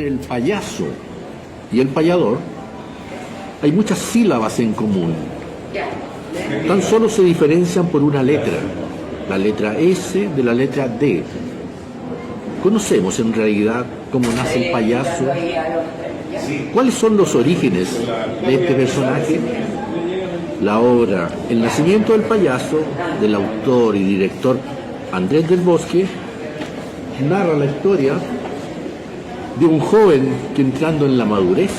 entre el payaso y el payador hay muchas sílabas en común. Tan solo se diferencian por una letra, la letra S de la letra D. ¿Conocemos en realidad cómo nace el payaso? ¿Cuáles son los orígenes de este personaje? La obra El nacimiento del payaso, del autor y director Andrés del Bosque, narra la historia de un joven que, entrando en la madurez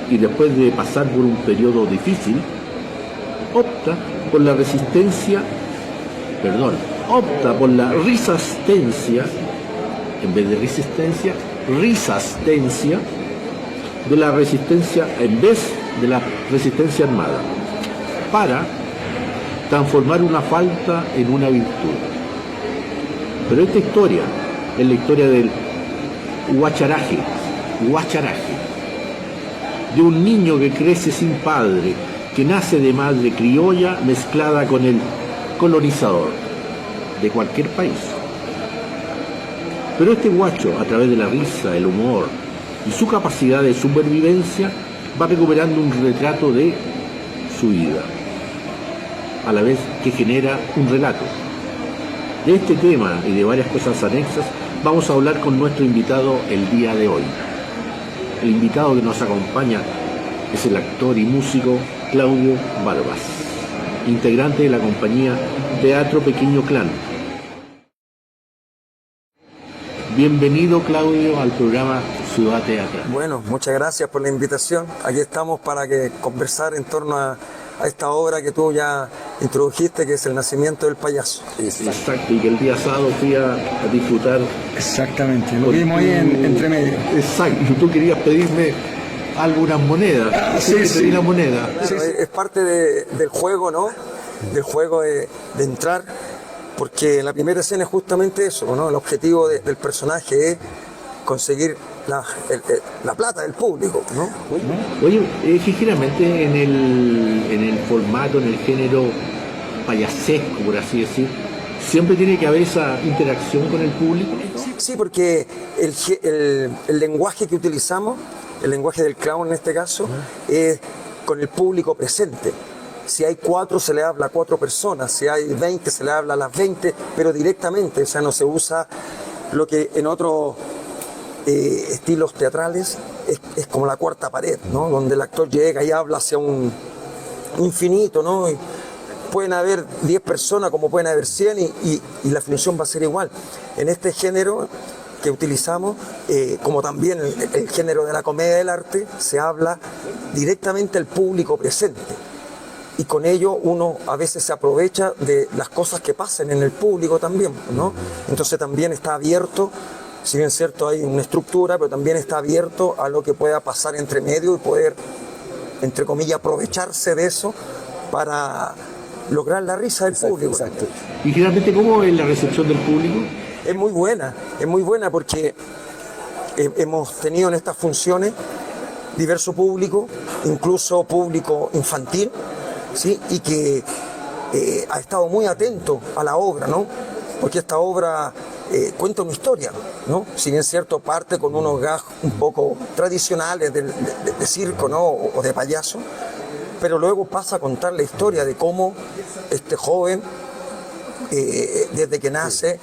y después de pasar por un periodo difícil, opta por la risastencia, en vez de resistencia, risastencia de la resistencia en vez de la resistencia armada, para transformar una falta en una virtud. Pero esta historia es la historia del guacharaje, de un niño que crece sin padre, que nace de madre criolla mezclada con el colonizador de cualquier país. Pero este guacho, a través de la risa, el humor y su capacidad de supervivencia, va recuperando un retrato de su vida, a la vez que genera un relato. De este tema y de varias cosas anexas vamos a hablar con nuestro invitado el día de hoy. El invitado que nos acompaña es el actor y músico Claudio Barbas, integrante de la compañía Teatro Pequeño Clan. Bienvenido, Claudio, al programa Ciudad Teatral. Bueno, muchas gracias por la invitación. Aquí estamos para conversar en torno a esta obra que tú ya introdujiste, que es El nacimiento del payaso. Exacto, y que el día sábado fui a disfrutar. Exactamente, lo vimos ahí entre medio. Exacto, tú querías pedirme algunas monedas. Sí. Una moneda. Sí. Es parte del juego, ¿no? Del juego de entrar, porque la primera escena es justamente eso, ¿no? El objetivo del personaje es conseguir la plata del público, ¿no? Oye, generalmente en el formato, en el género payasesco, por así decir, siempre tiene que haber esa interacción con el público. Sí, porque el lenguaje que utilizamos, el lenguaje del clown en este caso, es con el público presente. Si hay 4, se le habla a 4 personas, si hay 20, se le habla a las 20, pero directamente, o sea, no se usa lo que en otros estilos teatrales es como la cuarta pared, ¿no? Donde el actor llega y habla hacia un infinito, ¿no? Y pueden haber 10 personas como pueden haber 100 y la función va a ser igual. En este género que utilizamos, como también el género de la comedia del arte, se habla directamente al público presente. Y con ello uno a veces se aprovecha de las cosas que pasan en el público también, ¿no? Entonces también está abierto, si bien es cierto hay una estructura, pero también está abierto a lo que pueda pasar entre medio y poder, entre comillas, aprovecharse de eso para lograr la risa del público. Exacto. ¿Y generalmente cómo es la recepción del público? Es muy buena porque hemos tenido en estas funciones diverso público, incluso público infantil, ¿sí? Y que ha estado muy atento a la obra, ¿no? Porque esta obra cuenta una historia, ¿no? Si bien es cierto, parte con unos gags un poco tradicionales de circo, ¿no? O de payaso, pero luego pasa a contar la historia de cómo este joven, desde que nace,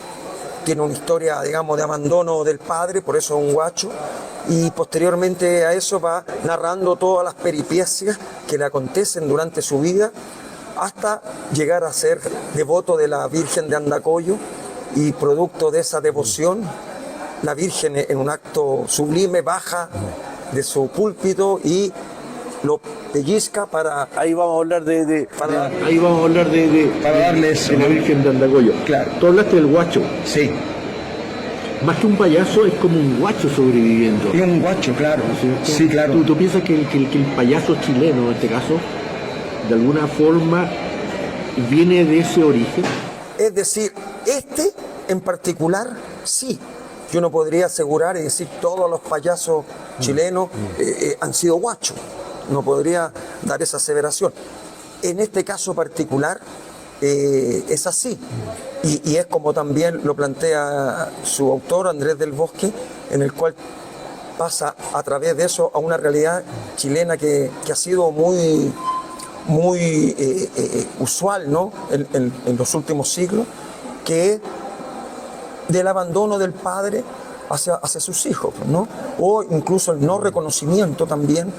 tiene una historia, digamos, de abandono del padre, por eso es un guacho, y posteriormente a eso va narrando todas las peripecias que le acontecen durante su vida, hasta llegar a ser devoto de la Virgen de Andacollo, y producto de esa devoción, la Virgen en un acto sublime baja de su púlpito y lo pellizca para... Ahí vamos a hablar para darles de la Virgen de Andacollo. Claro. Tú hablaste del guacho. Sí. Más que un payaso, es como un guacho sobreviviendo. Y un guacho, claro. Sí, claro. ¿Tú piensas que el payaso chileno, en este caso, de alguna forma viene de ese origen? Es decir, este en particular, sí. Yo no podría asegurar y decir todos los payasos chilenos han sido guachos. No podría dar esa aseveración. En este caso particular es así. Y es como también lo plantea su autor, Andrés del Bosque, en el cual pasa a través de eso a una realidad chilena que ha sido muy usual, ¿no? en los últimos siglos, que es del abandono del padre hacia sus hijos, ¿no? O incluso el no reconocimiento también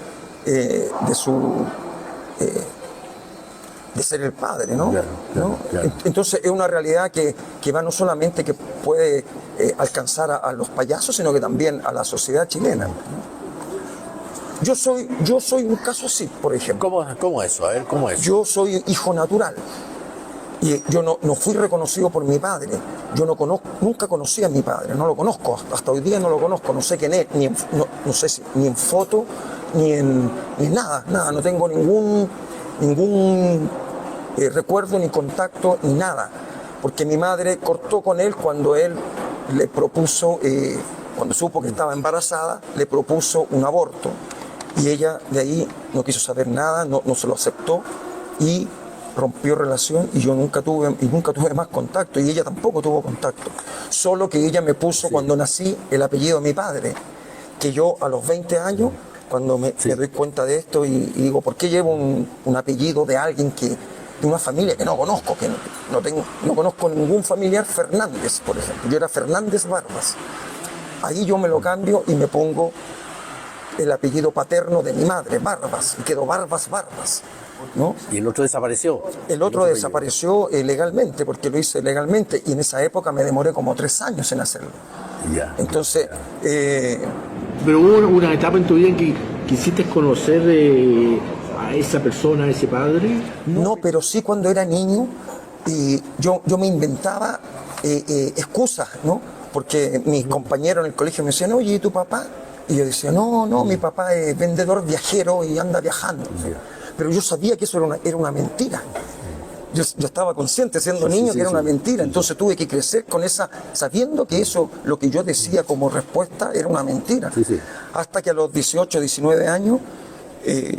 de ser el padre, ¿no? ¿no? Entonces es una realidad que va no solamente que puede alcanzar a los payasos, sino que también a la sociedad chilena, ¿no? Yo soy un caso así, por ejemplo. ¿Cómo eso? A ver, ¿cómo es? Yo soy hijo natural. Y yo no fui reconocido por mi padre. Yo nunca conocí a mi padre, no lo conozco. Hasta hoy día no lo conozco, no sé quién es, no sé si ni en foto, ni en nada. No tengo ningún recuerdo, ni contacto, ni nada. Porque mi madre cortó con él cuando él le propuso, cuando supo que estaba embarazada, le propuso un aborto. Y ella de ahí no quiso saber nada, no se lo aceptó y rompió relación, y yo nunca tuve más contacto, y ella tampoco tuvo contacto. Solo que ella me puso, cuando nací, el apellido de mi padre, que yo a los 20 años, cuando me doy cuenta de esto y digo, ¿por qué llevo un apellido de alguien de una familia que no conozco, que no conozco ningún familiar Fernández, por ejemplo? Yo era Fernández Barbas. Ahí yo me lo cambio y me pongo el apellido paterno de mi madre, Barbas, y quedó Barbas, ¿no? ¿Y el otro desapareció? El otro desapareció legalmente, porque lo hice legalmente, y en esa época me demoré como 3 años en hacerlo. Ya. Entonces... Pero hubo una etapa en tu vida en que quisiste conocer a esa persona, a ese padre. No, pero sí cuando era niño, yo me inventaba excusas, ¿no? Porque mis compañeros en el colegio me decían, oye, ¿y tu papá? Y yo decía, no, mi papá es vendedor viajero y anda viajando. Pero yo sabía que eso era una mentira. Yo estaba consciente siendo niño que era una mentira. Entonces tuve que crecer con sabiendo que eso, lo que yo decía como respuesta, era una mentira. Hasta que a los 18, 19 años,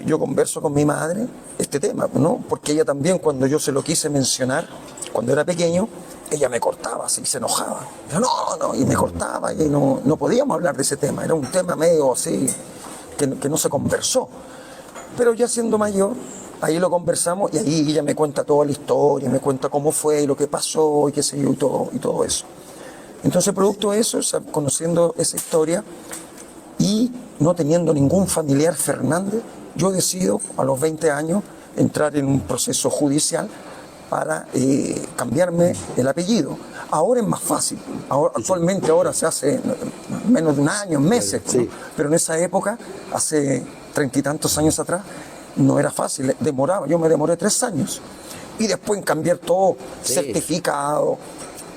yo converso con mi madre este tema, ¿no? Porque ella también, cuando yo se lo quise mencionar, cuando era pequeño, ella me cortaba así, se enojaba. Yo, no, y me cortaba, y no podíamos hablar de ese tema. Era un tema medio así, que no se conversó. Pero ya siendo mayor, ahí lo conversamos, y ahí ella me cuenta toda la historia, me cuenta cómo fue, y lo que pasó, y qué sé yo, y todo eso. Entonces, producto de eso, conociendo esa historia, y no teniendo ningún familiar Fernández, yo decido a los 20 años entrar en un proceso judicial para cambiarme el apellido. Ahora es más fácil, actualmente se hace menos de un año, meses, ¿no? Pero en esa época, hace 30 y tantos años atrás, no era fácil, yo me demoré 3 años. Y después en cambiar todo, certificado,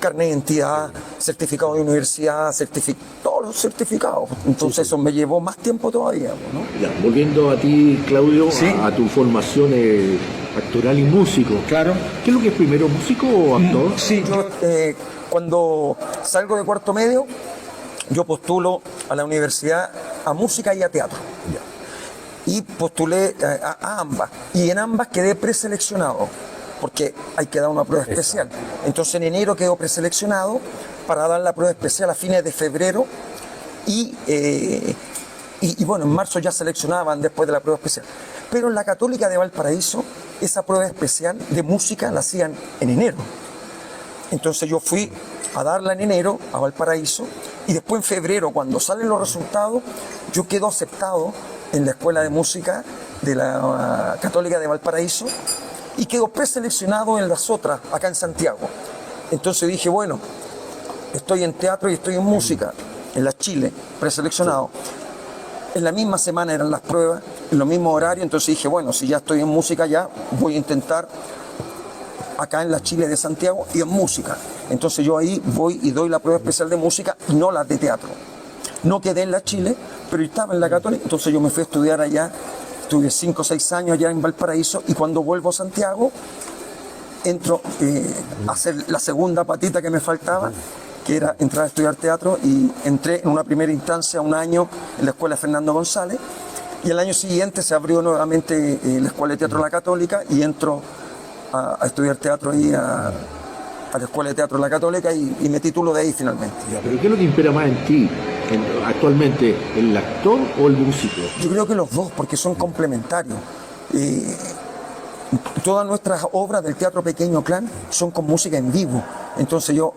carnet de identidad, certificado de universidad, todos los certificados. Entonces eso me llevó más tiempo todavía, ¿no? Ya, volviendo a ti, Claudio, a tu formación actoral y músico. Claro. ¿Qué es lo que es primero, músico o actor? Sí, yo cuando salgo de cuarto medio, yo postulo a la universidad a música y a teatro. Y postulé a ambas. Y en ambas quedé preseleccionado, porque hay que dar una prueba especial. Entonces en enero quedo preseleccionado para dar la prueba especial a fines de febrero. Y bueno, en marzo ya seleccionaban después de la prueba especial. Pero en la Católica de Valparaíso, esa prueba especial de música la hacían en enero. Entonces yo fui a darla en enero a Valparaíso, y después en febrero, cuando salen los resultados, yo quedo aceptado en la Escuela de Música de la Católica de Valparaíso, y quedo preseleccionado en las otras, acá en Santiago. Entonces dije, bueno, estoy en teatro y estoy en música, en la Chile, preseleccionado. En la misma semana eran las pruebas, en los mismos horarios, entonces dije, bueno, si ya estoy en música, ya voy a intentar acá en la Chile de Santiago y en música. Entonces yo ahí voy y doy la prueba especial de música y no la de teatro. No quedé en la Chile, pero estaba en la Católica, entonces yo me fui a estudiar allá, estuve 5 o 6 años allá en Valparaíso, y cuando vuelvo a Santiago, entro a hacer la segunda patita que me faltaba, que era entrar a estudiar teatro, y entré en una primera instancia 1 año en la Escuela Fernando González, y el año siguiente se abrió nuevamente la Escuela de Teatro de la Católica, y entro a estudiar teatro ahí a la Escuela de Teatro de la Católica, y me titulo de ahí finalmente. Ya, pero ¿qué es lo que impera más en ti? actualmente, el actor o el músico? Yo creo que los dos, porque son complementarios. Todas nuestras obras del Teatro Pequeño Clan son con música en vivo. Entonces yo,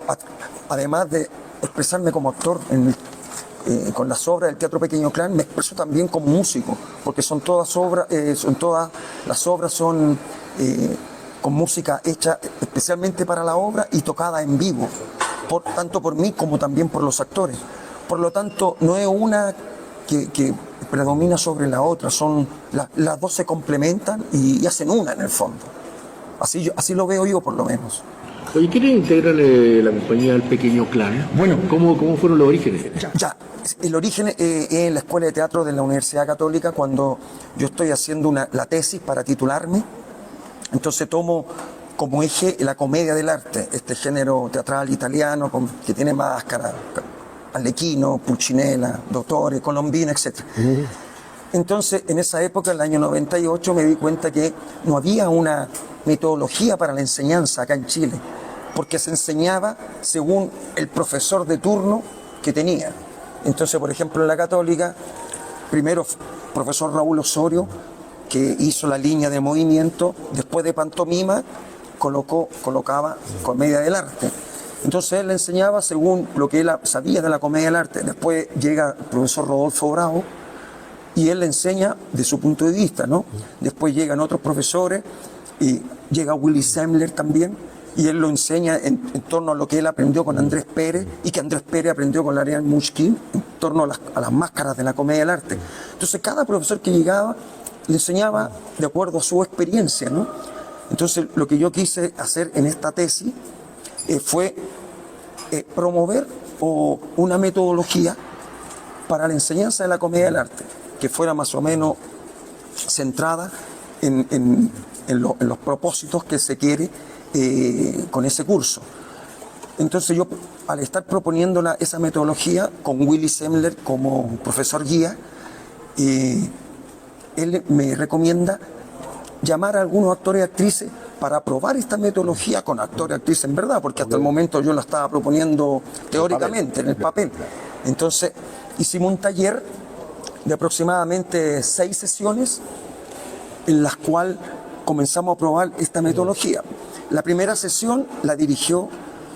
además de expresarme como actor con las obras del Teatro Pequeño Clan, me expreso también como músico, porque las obras son con música hecha especialmente para la obra y tocada en vivo, tanto por mí como también por los actores. Por lo tanto, no es una que predomina sobre la otra, las dos se complementan y hacen una en el fondo. Así lo veo yo, por lo menos. Oye, ¿quiénes integran la compañía del Pequeño Clan? Bueno, ¿Cómo fueron los orígenes? Ya, el origen es en la Escuela de Teatro de la Universidad Católica, cuando yo estoy haciendo la tesis para titularme. Entonces tomo como eje la comedia del arte, este género teatral italiano que tiene máscara, Arlecchino, Pulcinella, Dottore, Colombina, etc. Entonces, en esa época, en el año 98, me di cuenta que no había una metodología para la enseñanza acá en Chile, porque se enseñaba según el profesor de turno que tenía. Entonces, por ejemplo, en la Católica, primero profesor Raúl Osorio, que hizo la línea de movimiento, después de pantomima, colocaba comedia del arte. Entonces él le enseñaba según lo que él sabía de la comedia del arte. Después llega el profesor Rodolfo Bravo y él le enseña de su punto de vista, ¿no? Después llegan otros profesores y llega Willy Semler también, y él lo enseña en torno a lo que él aprendió con Andrés Pérez y que Andrés Pérez aprendió con Ariane Munchkin en torno a las máscaras de la comedia del arte. Entonces cada profesor que llegaba le enseñaba de acuerdo a su experiencia, ¿no? Entonces lo que yo quise hacer en esta tesis fue promover una metodología para la enseñanza de la comedia del arte, que fuera más o menos centrada en los propósitos que se quiere con ese curso. Entonces yo, al estar proponiendo esa metodología con Willy Semler como profesor guía, él me recomienda llamar a algunos actores y actrices para probar esta metodología con actores y actrices en verdad, porque hasta el momento yo la estaba proponiendo teóricamente, en el papel. Entonces hicimos un taller de aproximadamente 6 sesiones en las cuales comenzamos a probar esta metodología. La primera sesión la dirigió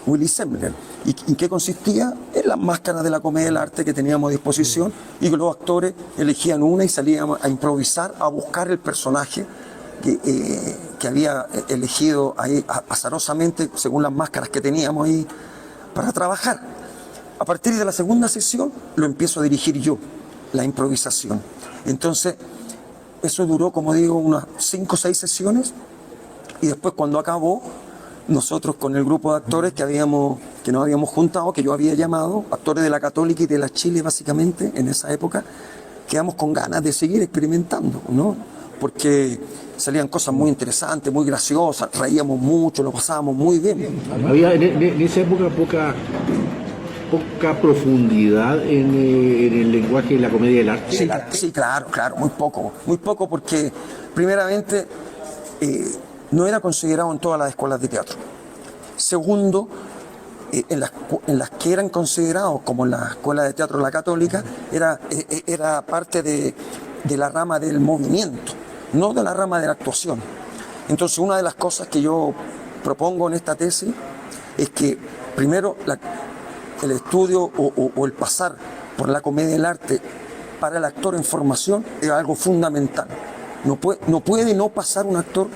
Willy Semler. ¿Y en qué consistía? En las máscaras de la comedia del arte que teníamos a disposición, y que los actores elegían una y salíamos a improvisar, a buscar el personaje que había elegido ahí azarosamente según las máscaras que teníamos ahí para trabajar. A partir de la segunda sesión lo empiezo a dirigir yo, la improvisación. Entonces eso duró, como digo, unas 5 o 6 sesiones, y después cuando acabó, nosotros con el grupo de actores que nos habíamos juntado, que yo había llamado, actores de la Católica y de la Chile básicamente en esa época, quedamos con ganas de seguir experimentando, ¿no? Porque salían cosas muy interesantes, muy graciosas, reíamos mucho, lo pasábamos muy bien. Había en esa época poca profundidad en el lenguaje de la comedia del arte. Sí, claro, muy poco porque primeramente no era considerado en todas las escuelas de teatro. Segundo, en las que eran considerados como la Escuela de Teatro de la Católica, era parte de la rama del movimiento, no de la rama de la actuación. Entonces, una de las cosas que yo propongo en esta tesis es que primero el estudio o el pasar por la comedia del arte para el actor en formación es algo fundamental. No puede no pasar un actor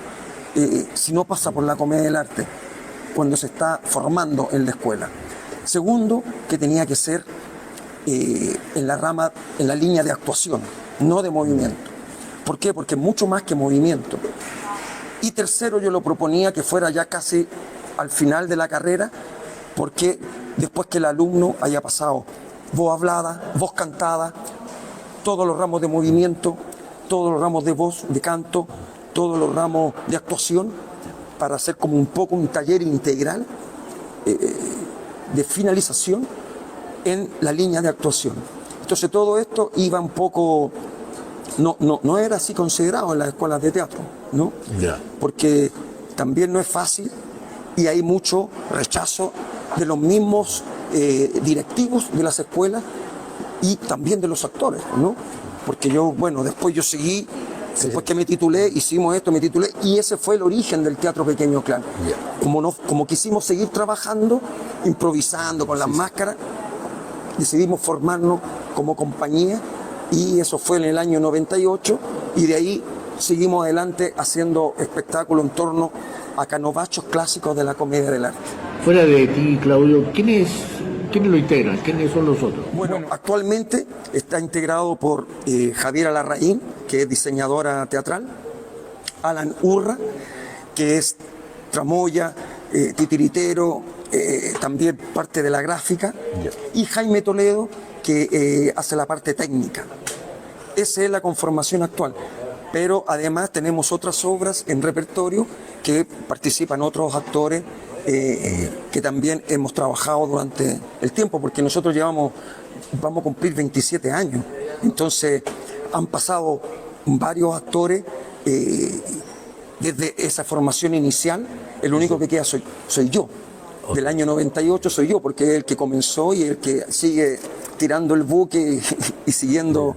si no pasa por la comedia del arte cuando se está formando en la escuela. Segundo, que tenía que ser en la línea de actuación, no de movimiento. ¿Por qué? Porque mucho más que movimiento. Y tercero, yo lo proponía que fuera ya casi al final de la carrera, porque después que el alumno haya pasado voz hablada, voz cantada, todos los ramos de movimiento, todos los ramos de voz, de canto, todos los ramos de actuación, para hacer como un poco un taller integral de finalización en la línea de actuación. Entonces todo esto iba un poco, no era así considerado en las escuelas de teatro, ¿no? Yeah. Porque también no es fácil y hay mucho rechazo de los mismos directivos de las escuelas y también de los actores, ¿no? Porque yo, bueno, después yo seguí, después que me titulé, hicimos esto, me titulé, y ese fue el origen del Teatro Pequeño Clan. Como quisimos seguir trabajando, improvisando con las máscaras, decidimos formarnos como compañía, y eso fue en el año 98, y de ahí seguimos adelante haciendo espectáculos en torno a canovachos clásicos de la comedia del arte. Fuera de ti, Claudio, ¿quiénes lo integran? ¿Quiénes son los otros? Bueno, actualmente está integrado por Javiera Larraín, que es diseñadora teatral, Alan Urra, que es tramoya, titiritero, también parte de la gráfica, y Jaime Toledo, que hace la parte técnica. Esa es la conformación actual. Pero además tenemos otras obras en repertorio que participan otros actores que también hemos trabajado durante el tiempo, porque nosotros vamos a cumplir 27 años. Entonces han pasado varios actores desde esa formación inicial. El único que queda soy yo. Del año 98 soy yo, porque es el que comenzó y el que sigue tirando el buque y siguiendo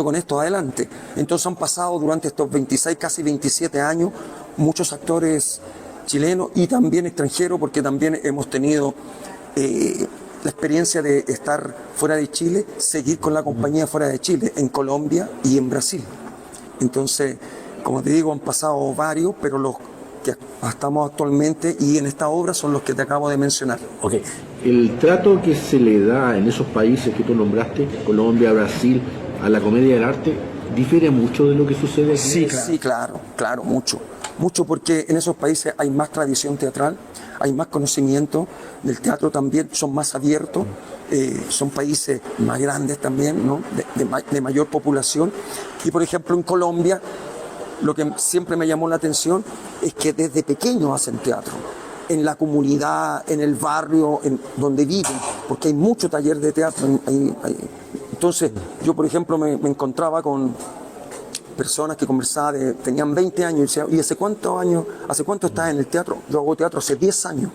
con esto adelante. Entonces han pasado durante estos 26, casi 27 años, muchos actores chilenos y también extranjeros, porque también hemos tenido la experiencia de estar fuera de Chile, seguir con la compañía fuera de Chile, en Colombia y en Brasil. Entonces, como te digo, han pasado varios, pero los que estamos actualmente y en esta obra son los que te acabo de mencionar. Ok. El trato que se le da en esos países que tú nombraste, Colombia, Brasil, a la comedia del arte, ¿difiere mucho de lo que sucede aquí? Sí, claro, mucho. Mucho, porque en esos países hay más tradición teatral, hay más conocimiento del teatro también, son más abiertos, son países más grandes también, ¿no? de mayor población. Y por ejemplo en Colombia, lo que siempre me llamó la atención es que desde pequeños hacen teatro, en la comunidad, en el barrio, en donde viven, porque hay mucho taller de teatro. Entonces yo por ejemplo me encontraba con personas que conversaban, tenían 20 años y decían, ¿y hace cuánto estás en el teatro? Yo hago teatro hace 10 años,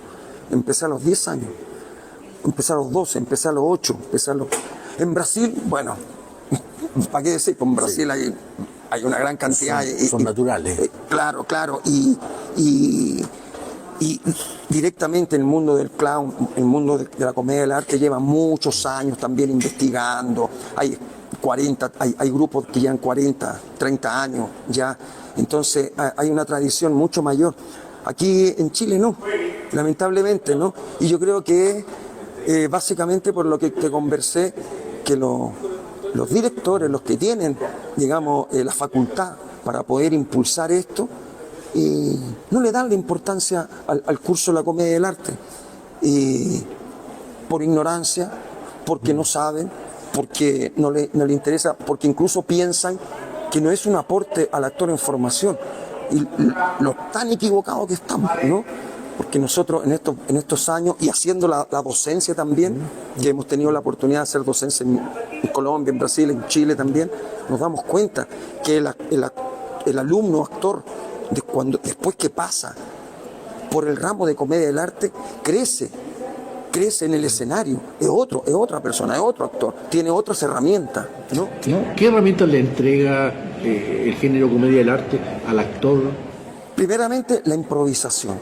empecé a los 10 años, empecé a los 12, empecé a los 8, En Brasil, bueno, ¿para qué decir? Con Brasil hay una gran cantidad. Son naturales. Claro, y directamente en el mundo del clown, el mundo de la comedia del arte, lleva muchos años también investigando. Hay grupos que llevan 40, 30 años ya. Entonces hay una tradición mucho mayor. Aquí en Chile no, lamentablemente no. Y yo creo que básicamente por lo que te conversé, que los directores, los que tienen, digamos, la facultad para poder impulsar esto, no le dan la importancia al curso de la comedia del arte, por ignorancia, porque no saben, porque no le interesa, porque incluso piensan que no es un aporte al actor en formación, y lo tan equivocado que estamos, ¿no? Porque nosotros en estos años, y haciendo la docencia también, que hemos tenido la oportunidad de hacer docencia en Colombia, en Brasil, en Chile también, nos damos cuenta que el alumno actor, después que pasa por el ramo de comedia del arte, crece en el escenario, es otra persona, es otro actor, tiene otras herramientas, ¿no? ¿Qué herramientas le entrega el género comedia del arte al actor? Primeramente, la improvisación.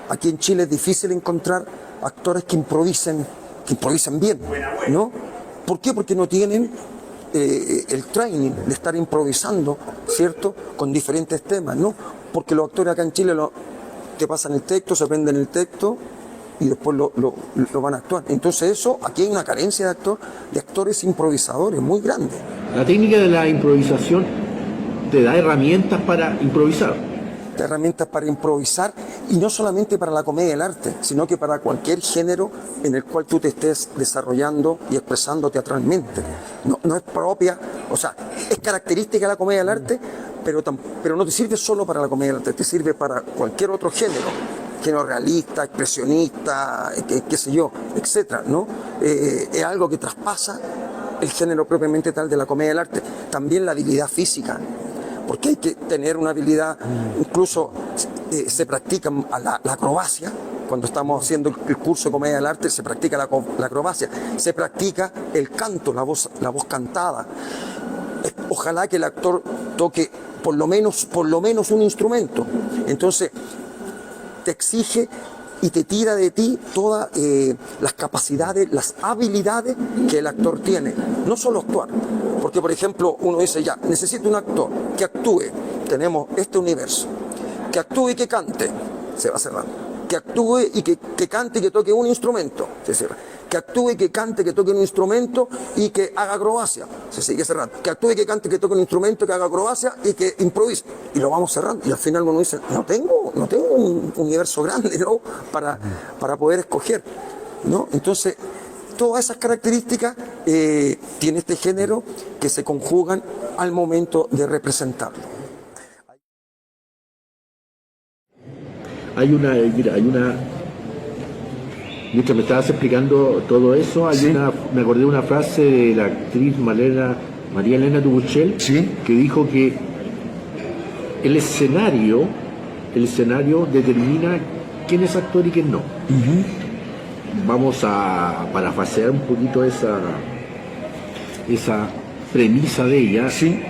Aquí en Chile es difícil encontrar actores que improvisen bien, ¿no? ¿Por qué? Porque no tienen el training de estar improvisando, ¿cierto? Con diferentes temas, ¿no? Porque los actores acá en Chile te pasan el texto, se aprenden el texto y después lo van a actuar. Entonces aquí hay una carencia de actores improvisadores muy grande. La técnica de la improvisación te da herramientas para improvisar. Herramientas para improvisar, y no solamente para la comedia del arte, sino que para cualquier género en el cual tú te estés desarrollando y expresando teatralmente. No es propia, o sea, es característica de la comedia del arte, pero no te sirve solo para la comedia del arte, te sirve para cualquier otro género realista, expresionista, qué sé yo, etcétera, ¿no? Es algo que traspasa el género propiamente tal de la comedia del arte. También la habilidad física, porque hay que tener una habilidad, incluso se practica la acrobacia. Cuando estamos haciendo el curso de comedia del arte, se practica la acrobacia, se practica el canto, la voz cantada. Ojalá que el actor toque por lo menos un instrumento. Entonces, te exige y te tira de ti todas las capacidades, las habilidades que el actor tiene. No solo actuar, porque por ejemplo uno dice, ya, necesito un actor que actúe, tenemos este universo, que actúe y que cante, se va cerrando. Que actúe y que cante y que toque un instrumento, se cierra. Que actúe, que cante, que toque un instrumento y que haga acrobacia, se sigue cerrando. Que actúe, que cante, que toque un instrumento, que haga acrobacia y que improvise. Y lo vamos cerrando. Y al final uno dice, no tengo un universo grande, ¿no? para poder escoger, ¿no? Entonces, todas esas características tiene este género que se conjugan al momento de representarlo. Hay una, mientras me estabas explicando todo eso, Sí. me acordé de una frase de la actriz María Elena Dubuchel, Sí. que dijo que el escenario determina quién es actor y quién no. Vamos a parafrasear un poquito esa premisa de ella. Sí.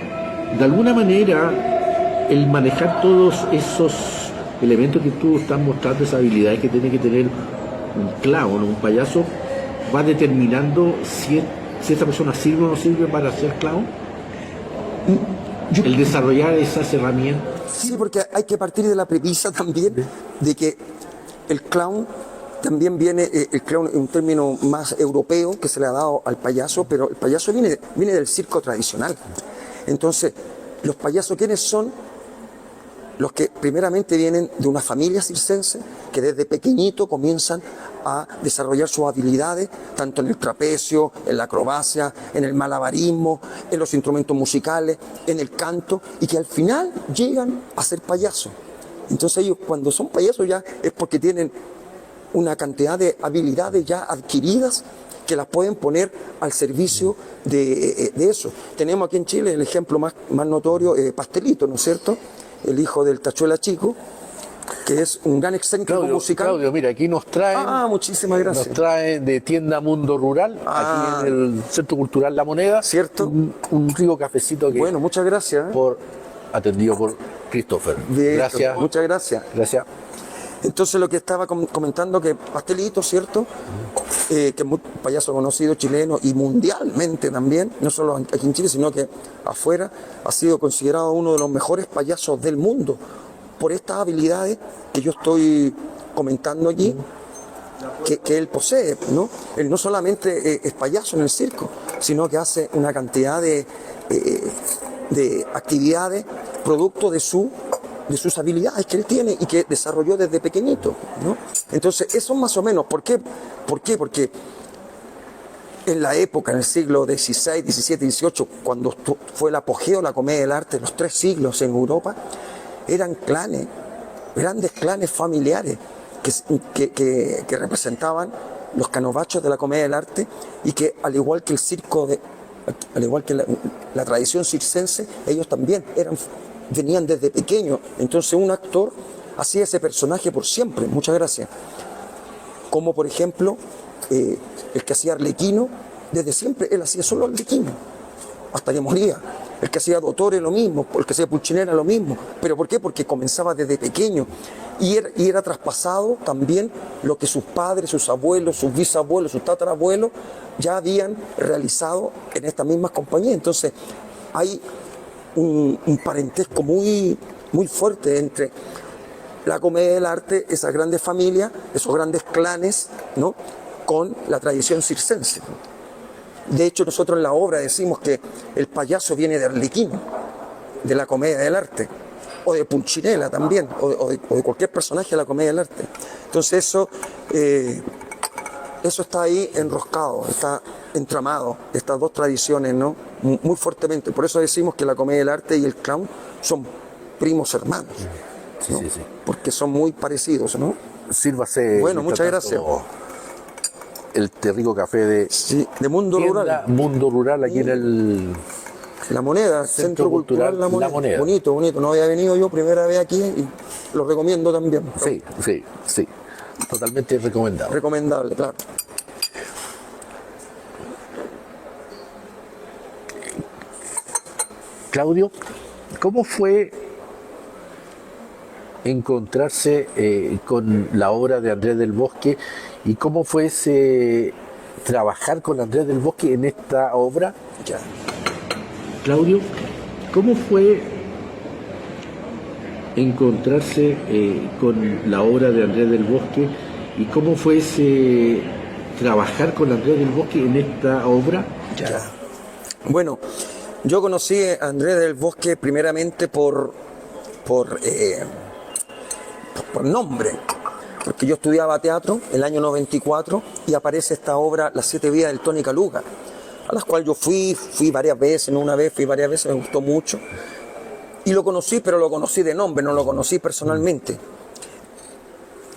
De alguna manera, el manejar todos esos elementos que tú estás mostrando, esas habilidades que tiene que tener un clown o un payaso, va determinando si esa persona sirve o no sirve para ser clown. El desarrollar esas herramientas. Sí, porque hay que partir de la premisa también de que el clown también viene, el clown es un término más europeo que se le ha dado al payaso, pero el payaso viene del circo tradicional. Entonces, los payasos, ¿quiénes son? Los que primeramente vienen de una familia circense que desde pequeñito comienzan a desarrollar sus habilidades, tanto en el trapecio, en la acrobacia, en el malabarismo, en los instrumentos musicales, en el canto, y que al final llegan a ser payasos. Entonces ellos cuando son payasos ya es porque tienen una cantidad de habilidades ya adquiridas que las pueden poner al servicio de eso. Tenemos aquí en Chile el ejemplo más notorio, Pastelito, ¿no es cierto? El hijo del Tachuela Chico, que es un gran excéntrico musical. Claudio, mira, aquí nos traen, muchísimas gracias. nos traen de tienda Mundo Rural, aquí en el Centro Cultural La Moneda, ¿cierto? Un rico cafecito que Bueno, muchas gracias. atendido por Christopher. Bien, Gracias. muchas gracias. Gracias. Entonces lo que estaba comentando, que Pastelito, ¿cierto? Que es un payaso conocido chileno y mundialmente también, no solo aquí en Chile, sino que afuera, ha sido considerado uno de los mejores payasos del mundo por estas habilidades que yo estoy comentando allí, que él posee, ¿no? Él no solamente es payaso en el circo, sino que hace una cantidad de actividades producto de sus habilidades que él tiene y que desarrolló desde pequeñito, ¿no? Entonces, eso más o menos, ¿por qué? Porque en la época, en el siglo XVI, XVII, XVIII, cuando fue el apogeo de la comedia del arte, los 3 siglos en Europa, eran clanes, grandes clanes familiares que representaban los canovachos de la comedia del arte y que, al igual que el circo, al igual que la tradición circense, ellos también venían desde pequeños. Entonces un actor hacía ese personaje por siempre. Muchas gracias. Como por ejemplo el que hacía Arlequino, desde siempre él hacía solo Arlequino hasta que moría. El que hacía Dottore lo mismo, el que hacía Pulcinella lo mismo. ¿Pero por qué? Porque comenzaba desde pequeño y era traspasado también lo que sus padres, sus abuelos, sus bisabuelos, sus tatarabuelos ya habían realizado en estas mismas compañías. Entonces hay un parentesco muy, muy fuerte entre la comedia del arte, esas grandes familias, esos grandes clanes, ¿no?, con la tradición circense. De hecho, nosotros en la obra decimos que el payaso viene de Arlequino, de la comedia del arte, o de Pulcinella también, o de cualquier personaje de la comedia del arte. Entonces eso está ahí enroscado, está entramado, estas dos tradiciones, ¿no?, muy fuertemente. Por eso decimos que la comedia del arte y el clown son primos hermanos, ¿no? Sí. Porque son muy parecidos, ¿no? Sírvase. Bueno, muchas gracias. El rico café de Mundo Rural. Mundo Rural, aquí en La Moneda, Centro Cultural La Moneda. Bonito. No había venido yo, primera vez aquí. lo recomiendo también. Sí, sí, sí. Totalmente recomendado. Recomendable, claro. Claudio, ¿cómo fue encontrarse con la obra de Andrés del Bosque y cómo fue trabajar con Andrés del Bosque en esta obra? Ya. Claudio, ¿cómo fue encontrarse con la obra de Andrés del Bosque y cómo fue trabajar con Andrés del Bosque en esta obra? Ya. Bueno, yo conocí a Andrés del Bosque primeramente por nombre, porque yo estudiaba teatro el año 94 y aparece esta obra, Las 7 vidas del Tony Caluga, a las cuales yo fui varias veces, no una vez, fui varias veces, me gustó mucho. Y lo conocí, pero lo conocí de nombre, no lo conocí personalmente.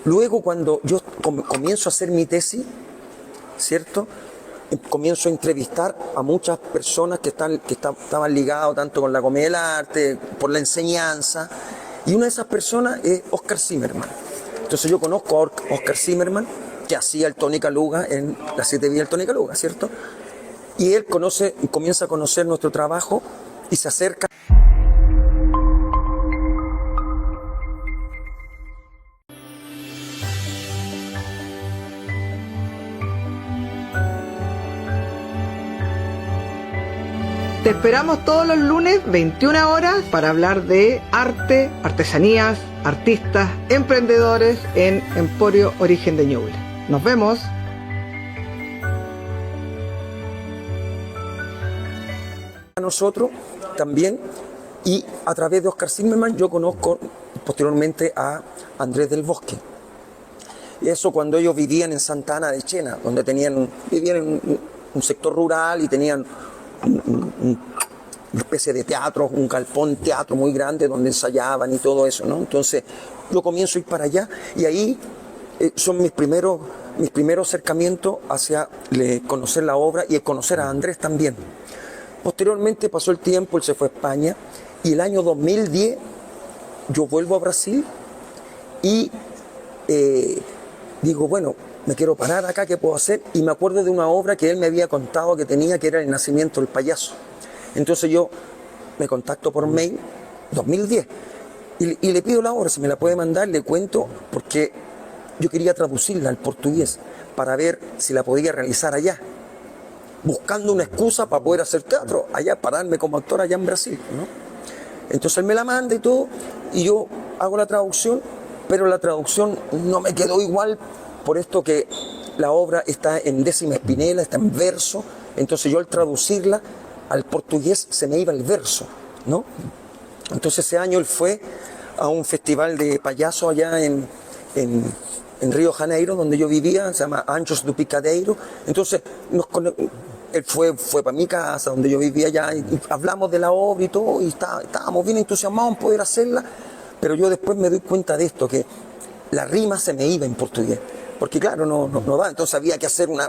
Luego, cuando yo comienzo a hacer mi tesis, ¿cierto? Comienzo a entrevistar a muchas personas que estaban ligadas tanto con la comedia del arte, por la enseñanza. Y una de esas personas es Oscar Zimmerman. Entonces yo conozco a Oscar Zimmerman, que hacía el Tony Caluga en Las 7 vidas del Tony Caluga, ¿cierto? Y él comienza a conocer nuestro trabajo y se acerca. Te esperamos todos los lunes, 21 horas, para hablar de arte, artesanías, artistas, emprendedores en Emporio Origen de Ñuble. Nos vemos. A nosotros también, y a través de Oscar Zimmerman yo conozco posteriormente a Andrés del Bosque. Y eso cuando ellos vivían en Santa Ana de Chena, donde vivían en un sector rural y tenían una especie de teatro, un galpón teatro muy grande donde ensayaban y todo eso, ¿no? Entonces yo comienzo a ir para allá y ahí son mis primeros acercamientos hacia conocer la obra y el conocer a Andrés también. Posteriormente pasó el tiempo, él se fue a España y el año 2010 yo vuelvo a Brasil y digo, bueno, me quiero parar acá, ¿qué puedo hacer? Y me acuerdo de una obra que él me había contado que tenía, que era El nacimiento del payaso. Entonces yo me contacto por mail, 2010, y le pido la obra, si me la puede mandar, le cuento, porque yo quería traducirla al portugués para ver si la podía realizar allá, buscando una excusa para poder hacer teatro allá, pararme como actor allá en Brasil, ¿no? Entonces él me la manda y todo, y yo hago la traducción, pero la traducción no me quedó igual, por esto que la obra está en décima espinela, está en verso, entonces yo al traducirla al portugués se me iba el verso, ¿no? Entonces ese año él fue a un festival de payaso allá en Río de Janeiro, donde yo vivía, se llama Anjos do Picadeiro. Entonces él fue para mi casa, donde yo vivía allá, y hablamos de la obra y todo, y estábamos bien entusiasmados en poder hacerla, pero yo después me doy cuenta de esto, que la rima se me iba en portugués, porque claro, no da, entonces había que hacer un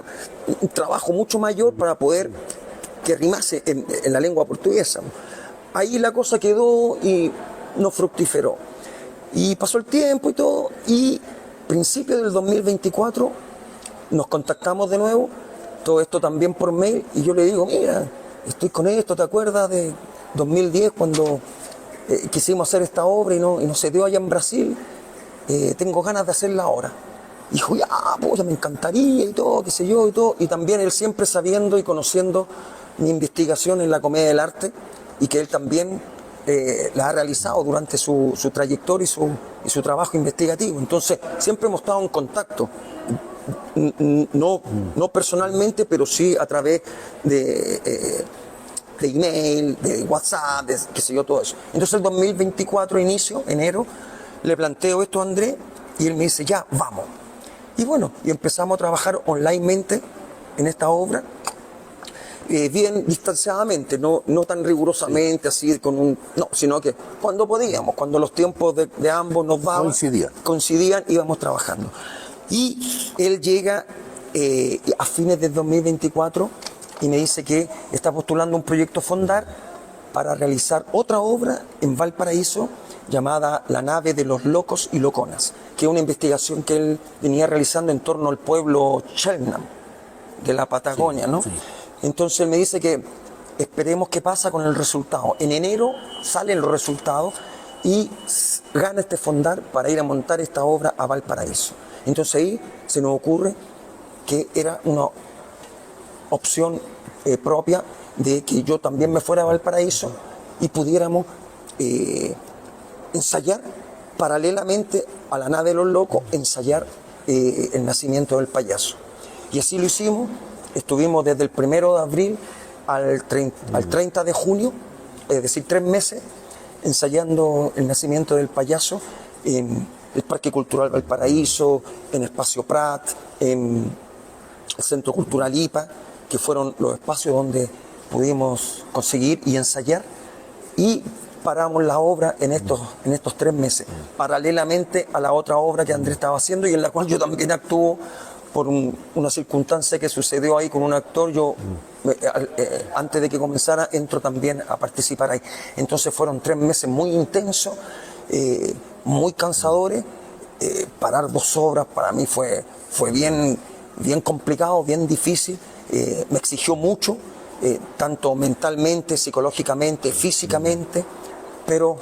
trabajo mucho mayor para poder que rimase en la lengua portuguesa. Ahí la cosa quedó y no fructiferó. Y pasó el tiempo y todo, y principio del 2024 nos contactamos de nuevo, todo esto también por mail, y yo le digo, mira, estoy con esto, ¿te acuerdas de 2010 cuando quisimos hacer esta obra y no se dio allá en Brasil? Tengo ganas de hacerla ahora. Y dijo, ya, pues me encantaría y todo, qué sé yo y todo. Y también él siempre sabiendo y conociendo mi investigación en la comedia del arte, y que él también la ha realizado durante su trayectoria y su trabajo investigativo. Entonces, siempre hemos estado en contacto, no personalmente, pero sí a través de email, de WhatsApp, de qué sé yo, todo eso. Entonces, el 2024, enero, le planteo esto a Andrés y él me dice, ya, vamos. Y bueno, y empezamos a trabajar onlinemente en esta obra, bien distanciadamente, no tan rigurosamente, así sino que cuando podíamos, cuando los tiempos de ambos nos daban, coincidían, íbamos trabajando. Y él llega a fines del 2024 y me dice que está postulando un proyecto Fondar para realizar otra obra en Valparaíso, llamada La nave de los locos y loconas, que es una investigación que él venía realizando en torno al pueblo Chelnam, de la Patagonia, ¿no? Entonces él me dice que esperemos qué pasa con el resultado. En enero salen los resultados y gana este fondar para ir a montar esta obra a Valparaíso. Entonces ahí se nos ocurre que era una opción propia de que yo también me fuera a Valparaíso y pudiéramos ensayar paralelamente a La nave de los locos, ensayar el nacimiento del payaso. Y así lo hicimos. Estuvimos desde el 1 de abril al 30 de junio, es decir, 3 meses, ensayando el nacimiento del payaso en el Parque Cultural Valparaíso, en Espacio Prat, en el Centro Cultural IPA, que fueron los espacios donde pudimos conseguir y ensayar, y paramos la obra en estos 3 meses, paralelamente a la otra obra que Andrés estaba haciendo y en la cual yo también actúo por una circunstancia que sucedió ahí con un actor. Yo, antes de que comenzara, entro también a participar ahí. Entonces fueron 3 meses muy intensos, muy cansadores. Parar 2 obras para mí fue bien complicado, bien difícil. Me exigió mucho, tanto mentalmente, psicológicamente, físicamente, pero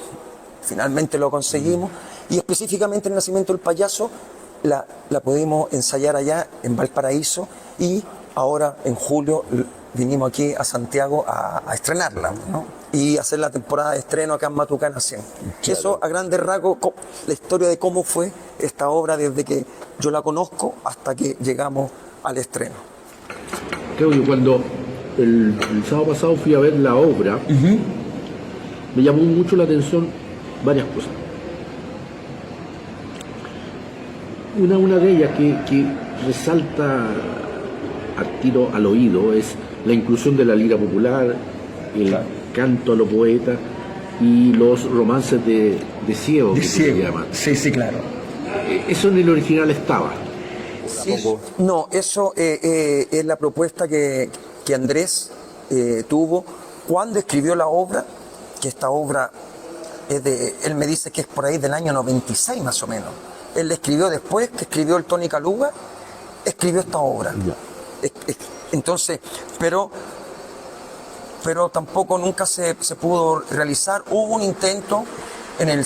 finalmente lo conseguimos. Y específicamente el nacimiento del payaso la pudimos ensayar allá en Valparaíso y ahora en julio vinimos aquí a Santiago a estrenarla, ¿no? Y hacer la temporada de estreno acá en Matucana 100. Claro. Eso a grandes rasgos, la historia de cómo fue esta obra desde que yo la conozco hasta que llegamos al estreno. Claudio, cuando el sábado pasado fui a ver la obra, me llamó mucho la atención varias cosas. Una de ellas que resalta al tiro al oído es la inclusión de la lira popular, el canto a los poetas y los romances de ciego, que se llaman. Sí, claro. Eso en el original estaba. Sí, no, eso es la propuesta que Andrés tuvo cuando escribió la obra, que esta obra él me dice que es por ahí del año 96 más o menos. Él la escribió después que escribió el Tony Caluga, escribió esta obra. Entonces, pero tampoco nunca se pudo realizar. Hubo un intento en el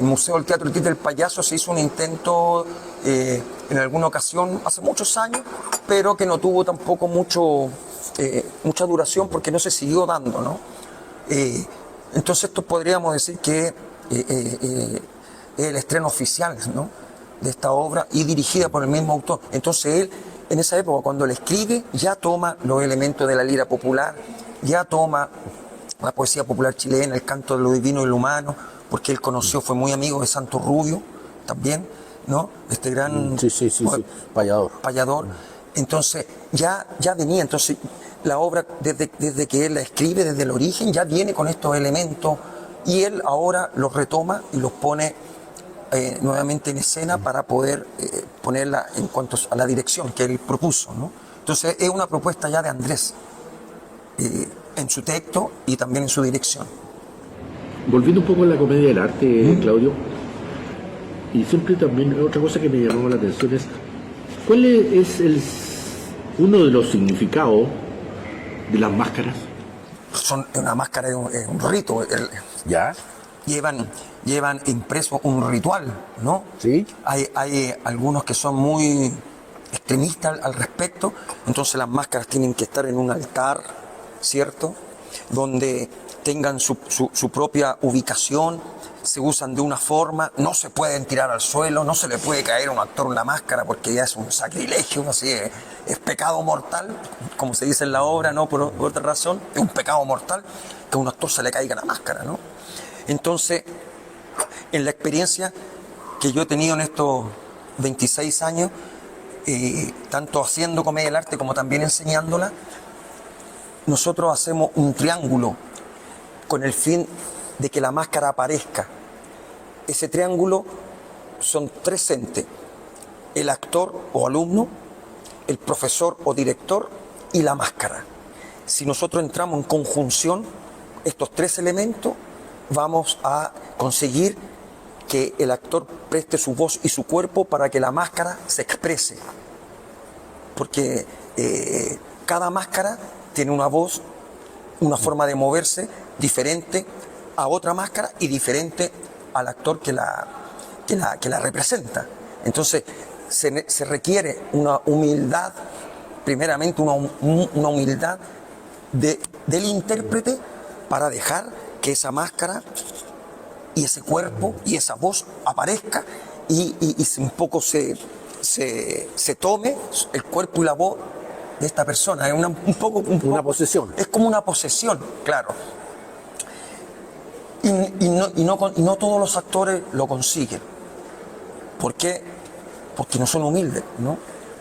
Museo del Teatro del Payaso, se hizo un intento en alguna ocasión, hace muchos años, pero que no tuvo tampoco mucha duración porque no se siguió dando, ¿no? Entonces esto podríamos decir que el estreno oficial, ¿no?, de esta obra y dirigida por el mismo autor. Entonces él, en esa época, cuando le escribe, ya toma los elementos de la lira popular, ya toma la poesía popular chilena, el canto de lo divino y lo humano, porque él conoció, fue muy amigo de Santo Rubio también, ¿no? Este gran payador. Entonces ya venía, entonces la obra desde que él la escribe, desde el origen, ya viene con estos elementos y él ahora los retoma y los pone nuevamente en escena para poder ponerla en cuanto a la dirección que él propuso, ¿no? Entonces es una propuesta ya de Andrés en su texto y también en su dirección. Volviendo un poco a la comedia del arte, Claudio, y siempre también otra cosa que me llamó la atención es ¿cuál es uno de los significados de las máscaras? Una máscara es un rito. ¿Ya? Llevan impreso un ritual, ¿no? Sí. Hay algunos que son muy extremistas al respecto, entonces las máscaras tienen que estar en un altar, ¿cierto?, donde tengan su propia ubicación, se usan de una forma, no se pueden tirar al suelo, no se le puede caer a un actor una máscara porque ya es un sacrilegio, así es pecado mortal, como se dice en la obra, no por otra razón, es un pecado mortal que a un actor se le caiga la máscara, ¿no? Entonces, en la experiencia que yo he tenido en estos 26 años, tanto haciendo comedia del arte como también enseñándola, nosotros hacemos un triángulo con el fin de que la máscara aparezca. Ese triángulo son 3 entes: el actor o alumno, el profesor o director y la máscara. Si nosotros entramos en conjunción, estos 3 elementos, vamos a conseguir que el actor preste su voz y su cuerpo para que la máscara se exprese. Porque cada máscara tiene una voz, una forma de moverse diferente a otra máscara y diferente al actor que la representa. Entonces se requiere una humildad, primeramente una humildad del intérprete para dejar que esa máscara y ese cuerpo y esa voz aparezca y un poco se tome el cuerpo y la voz de esta persona. Es una posesión. Es como una posesión, claro. Y no todos los actores lo consiguen. ¿Por qué? Porque no son humildes, ¿no?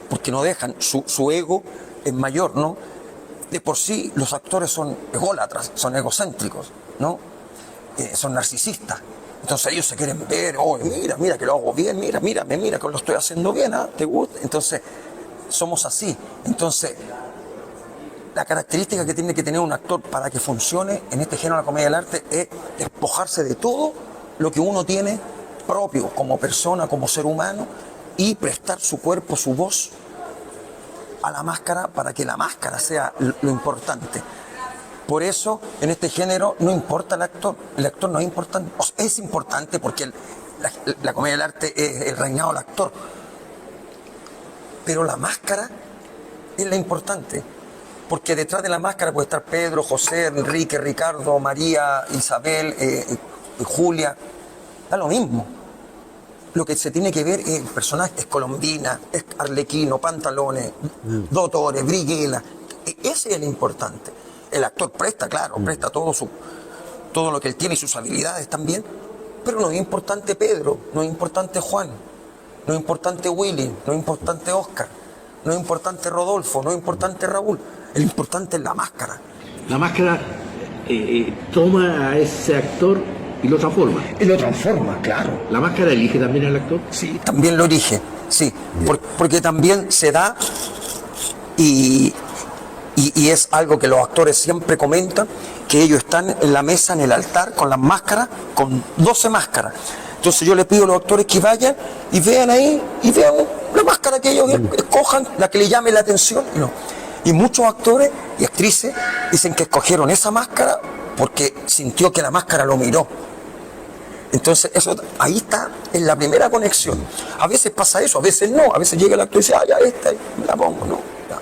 Porque no dejan, su ego es mayor, ¿no? De por sí los actores son ególatras, son egocéntricos, ¿no? Son narcisistas. Entonces ellos se quieren ver, oh, mira que lo hago bien, mira que lo estoy haciendo bien, ¿ah? ¿Te gusta? Entonces somos así. Entonces la característica que tiene que tener un actor para que funcione en este género de la comedia del arte es despojarse de todo lo que uno tiene propio como persona, como ser humano, y prestar su cuerpo, su voz a la máscara para que la máscara sea lo importante. Por eso en este género no importa el actor no es importante, o sea, es importante porque la comedia del arte es el reinado del actor, pero la máscara es la importante. Porque detrás de la máscara puede estar Pedro, José, Enrique, Ricardo, María, Isabel, Julia. Da lo mismo. Lo que se tiene que ver es el personaje. Es Colombina, es Arlequino, Pantalones, Dottore, Brighella. Ese es el importante. El actor presta, claro, presta todo lo que él tiene y sus habilidades también. Pero no es importante Pedro, no es importante Juan, no es importante Willy, no es importante Oscar, no es importante Rodolfo, no es importante Raúl. Lo importante es la máscara. La máscara toma a ese actor y lo transforma. Y lo transforma, claro. ¿La máscara elige también al actor? Sí, también lo elige, sí. Porque también se da y es algo que los actores siempre comentan, que ellos están en la mesa, en el altar, con las máscaras, con 12 máscaras. Entonces yo les pido a los actores que vayan y vean ahí, y vean la máscara que ellos escojan, la que les llame la atención. Y muchos actores y actrices dicen que escogieron esa máscara porque sintió que la máscara lo miró. Entonces, eso ahí está, en la primera conexión. A veces pasa eso, a veces no. A veces llega el actor y dice, ya esta, me la pongo, no. Ya.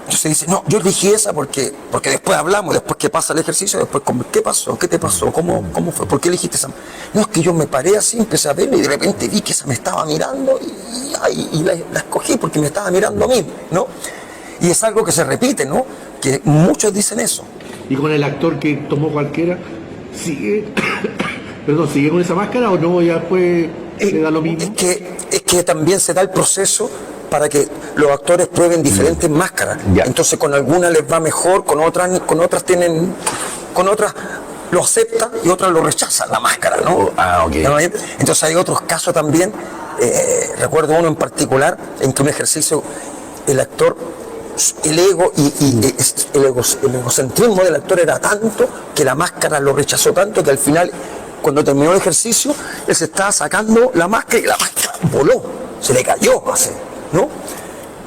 Entonces dice, no, yo elegí esa porque después hablamos, después que pasa el ejercicio, después, ¿qué pasó? ¿Qué te pasó? ¿Cómo fue? ¿Por qué elegiste esa? No, es que yo me paré así, empecé a verla y de repente vi que esa me estaba mirando y la escogí porque me estaba mirando a mí, ¿no? Y es algo que se repite, ¿no? Que muchos dicen eso. ¿Y con el actor que tomó cualquiera, sigue con esa máscara o no? Ya después le da lo mismo. Es que también se da el proceso para que los actores prueben diferentes máscaras. Ya. Entonces con algunas les va mejor, con otras lo aceptan y otras lo rechazan la máscara, ¿no? Okay. Entonces hay otros casos también, recuerdo uno en particular, en que un ejercicio, el actor, el ego el egocentrismo del actor era tanto que la máscara lo rechazó tanto que al final, cuando terminó el ejercicio, él se estaba sacando la máscara y la máscara voló, se le cayó, ¿no?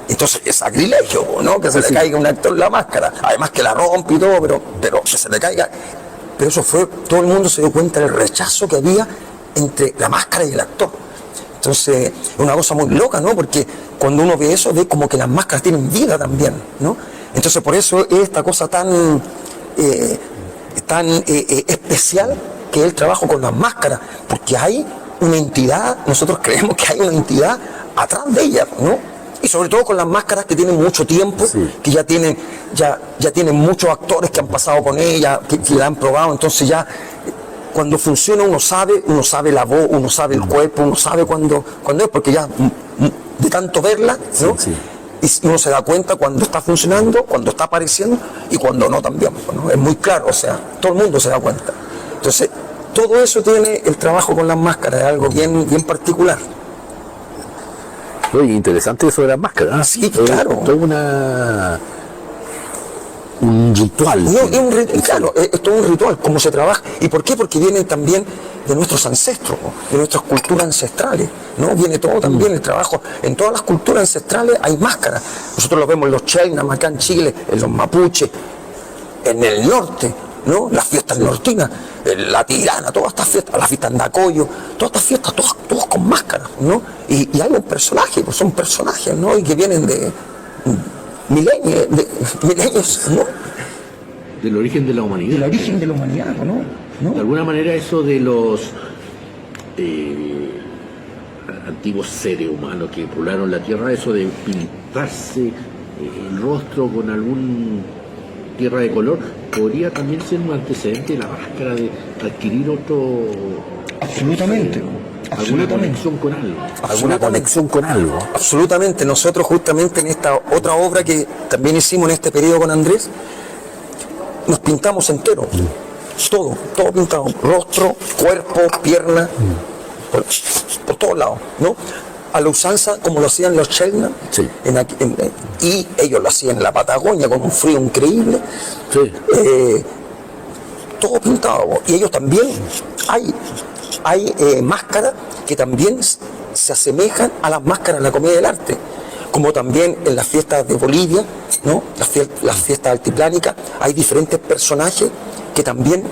Entonces es sacrilegio, ¿no? Que se le caiga a un actor la máscara, además que la rompe y todo, pero que se le caiga. Pero eso fue, todo el mundo se dio cuenta del rechazo que había entre la máscara y el actor. Entonces es una cosa muy loca, ¿no? Porque cuando uno ve eso, ve como que las máscaras tienen vida también, ¿no? Entonces por eso es esta cosa tan especial que es el trabajo con las máscaras, porque hay una entidad, nosotros creemos que hay una entidad atrás de ellas, ¿no? Y sobre todo con las máscaras que tienen mucho tiempo, que ya tienen muchos actores que han pasado con ellas, que la han probado, entonces ya cuando funciona uno sabe la voz, uno sabe el cuerpo, uno sabe cuando es, porque ya de tanto verla, ¿no? Y uno se da cuenta cuando está funcionando, cuando está apareciendo y cuando no también, ¿no? Es muy claro, o sea, todo el mundo se da cuenta. Entonces, todo eso tiene el trabajo con las máscaras, es algo bien particular. Oye, interesante eso de las máscaras. Sí, claro. Todo un ritual. No, es un ritual, claro, es todo un ritual, cómo se trabaja. ¿Y por qué? Porque vienen también de nuestros ancestros, ¿no? De nuestras culturas ancestrales, ¿no? Viene todo también el trabajo. En todas las culturas ancestrales hay máscaras. Nosotros lo vemos en los Chaynam, acá en Chile, en los mapuches, en el norte, ¿no? Las fiestas nortinas, la tirana, todas estas fiestas, la fiesta Andacoyo, todas estas fiestas, todos con máscaras, ¿no? Y hay un personaje, pues son personajes, ¿no? Y que vienen de milenios, ¿no? Del origen de la humanidad. El origen de la humanidad, ¿no? De alguna manera eso de los antiguos seres humanos que poblaron la tierra, eso de pintarse el rostro con algún tierra de color, podría también ser un antecedente de la máscara, de adquirir otro... Absolutamente. ¿Alguna conexión con algo? ¿Alguna conexión con algo? Absolutamente. Nosotros justamente en esta otra obra que también hicimos en este periodo con Andrés, nos pintamos enteros. Todo pintado. Rostro, cuerpo, pierna, por todos lados, ¿no? A la usanza, como lo hacían los Chaynam, Sí. y ellos lo hacían en la Patagonia con un frío increíble. Sí. Todo pintado. Y ellos también, hay máscaras que también se asemejan a las máscaras de la Comedia del Arte, como también en las fiestas de Bolivia, ¿no? Las fiestas altiplánicas, hay diferentes personajes que también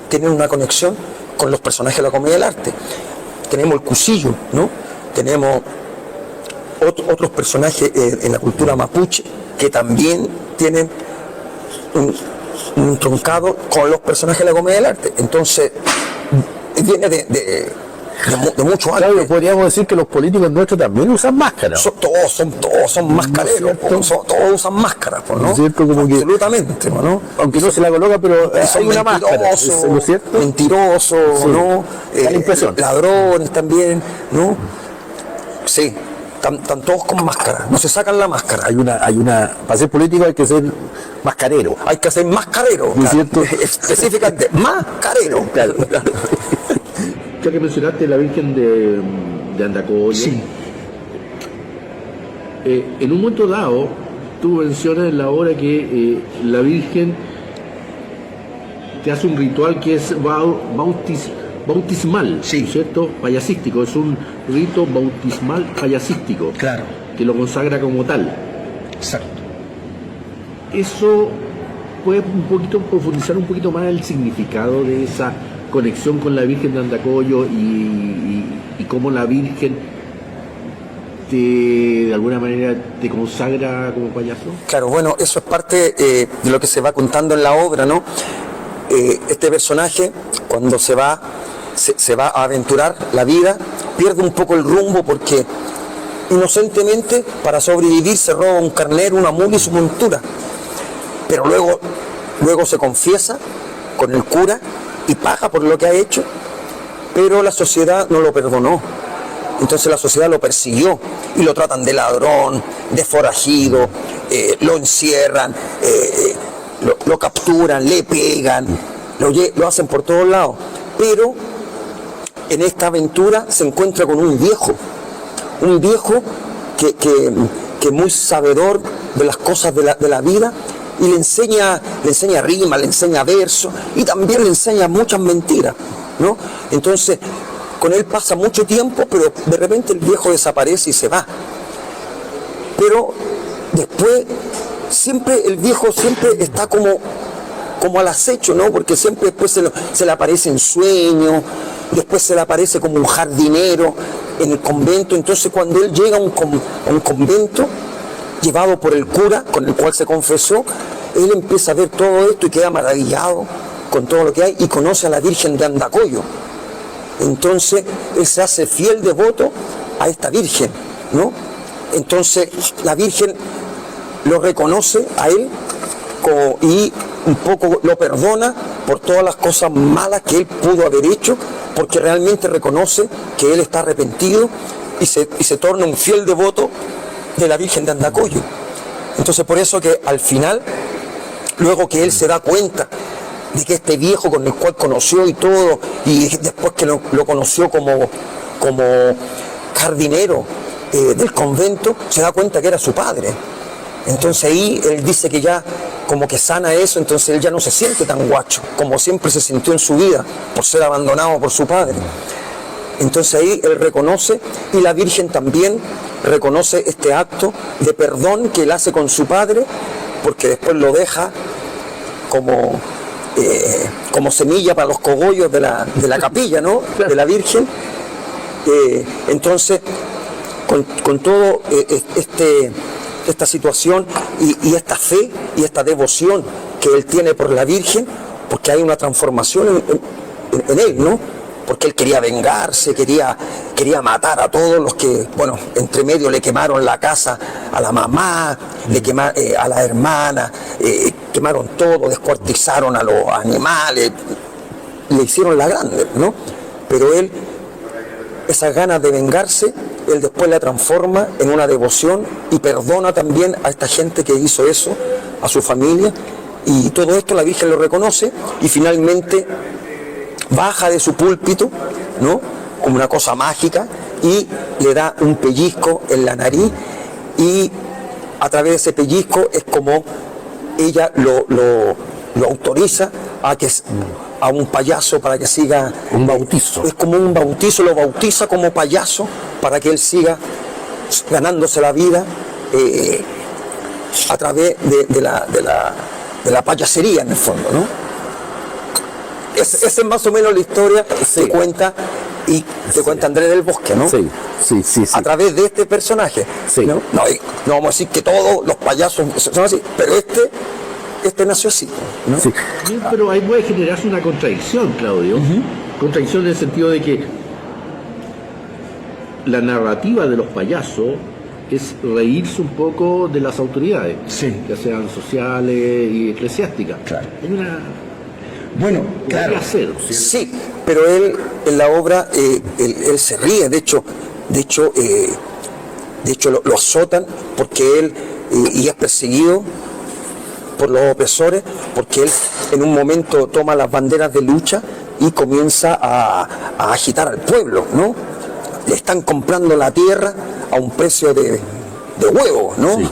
tienen una conexión con los personajes de la Comedia del Arte. Tenemos el cusillo, ¿no? Tenemos otros personajes en la cultura mapuche que también tienen un truncado con los personajes de la Comedia del Arte. Entonces, viene de mucho antes. Claro, podríamos decir que los políticos nuestros también usan máscaras. Todos son mascareros, todos usan máscaras, ¿no? ¿No es cierto? Como que, absolutamente, ¿no? aunque no se la coloca, pero hay una máscara. ¿No es cierto? Mentirosos, Sí. ¿no? Da la impresión. Ladrones también, ¿no? Sí, están todos con máscara, no se sacan la máscara. Para ser político hay que ser mascarero. Hay que ser mascarero, ¿No es cierto? específicamente, mascarero. Claro. Ya que mencionaste la Virgen de Andacoyo, Sí. En un momento dado, tú mencionas en la obra que la Virgen te hace un ritual que es bautismal, Sí. ¿cierto? Payasístico, es un rito bautismal payasístico, Claro. que lo consagra como tal. Exacto. Eso puede un poquito profundizar un poquito más el significado de esa conexión con la Virgen de Andacoyo y cómo la Virgen de alguna manera te consagra como payaso. Claro, bueno, eso es parte de lo que se va contando en la obra, ¿no? Este personaje, cuando se va a aventurar la vida, pierde un poco el rumbo porque inocentemente, para sobrevivir, se roba un carnero, una mula y su montura. Pero luego se confiesa con el cura y paga por lo que ha hecho, pero la sociedad no lo perdonó. Entonces la sociedad lo persiguió y lo tratan de ladrón, de forajido, lo encierran, lo capturan, le pegan, lo hacen por todos lados. Pero en esta aventura se encuentra con un viejo que es muy sabedor de las cosas de la vida, y le enseña rima, le enseña verso y también le enseña muchas mentiras, ¿no? Entonces, con él pasa mucho tiempo, pero de repente el viejo desaparece y se va. Pero después, el viejo siempre está como al acecho, ¿no? Porque siempre después se le aparece en sueños, después se le aparece como un jardinero en el convento. Entonces, cuando él llega a un convento, llevado por el cura con el cual se confesó, él empieza a ver todo esto y queda maravillado con todo lo que hay y conoce a la Virgen de Andacoyo. Entonces él se hace fiel devoto a esta Virgen, ¿no? Entonces la Virgen lo reconoce a él y un poco lo perdona por todas las cosas malas que él pudo haber hecho, porque realmente reconoce que él está arrepentido y se torna un fiel devoto de la Virgen de Andacoyo. Entonces, por eso que al final, luego que él se da cuenta de que este viejo con el cual conoció y todo, y después que lo conoció como jardinero del convento, se da cuenta que era su padre. Entonces ahí él dice que ya como que sana eso, entonces él ya no se siente tan guacho como siempre se sintió en su vida por ser abandonado por su padre. Entonces ahí él reconoce, y la Virgen también reconoce este acto de perdón que él hace con su padre, porque después lo deja como semilla para los cogollos de la capilla, ¿no? De la Virgen. Entonces, con todo esta situación y esta fe y esta devoción que él tiene por la Virgen, porque hay una transformación en él, ¿no? Porque él quería vengarse, quería matar a todos los que, bueno, entre medio le quemaron la casa a la mamá, le quemaron a la hermana, quemaron todo, descuartizaron a los animales, le hicieron la grande, ¿no? Pero él, esas ganas de vengarse, él después la transforma en una devoción y perdona también a esta gente que hizo eso, a su familia, y todo esto la Virgen lo reconoce y finalmente baja de su púlpito, ¿no? Como una cosa mágica, y le da un pellizco en la nariz, y a través de ese pellizco es como ella lo autoriza a un payaso para que siga. Un bautizo. Es como un bautizo, lo bautiza como payaso para que él siga ganándose la vida a través de la payasería, en el fondo, ¿no? Esa es más o menos la historia que cuenta Andrés del Bosque, ¿no? Sí. A través de este personaje. Sí. ¿No? No vamos a decir que todos los payasos son así, pero este nació así, ¿no? Sí. Bien, pero ahí puede generarse una contradicción, Claudio. Contradicción en el sentido de que la narrativa de los payasos es reírse un poco de las autoridades, Sí. ya sean sociales y eclesiásticas. Claro. Hay una... Bueno, claro. podría ser, ¿cierto? Sí, pero él en la obra él se ríe, de hecho lo azotan porque él y es perseguido por los opresores, porque él en un momento toma las banderas de lucha y comienza a agitar al pueblo, ¿no? Le están comprando la tierra a un precio de huevo, ¿no? Sí.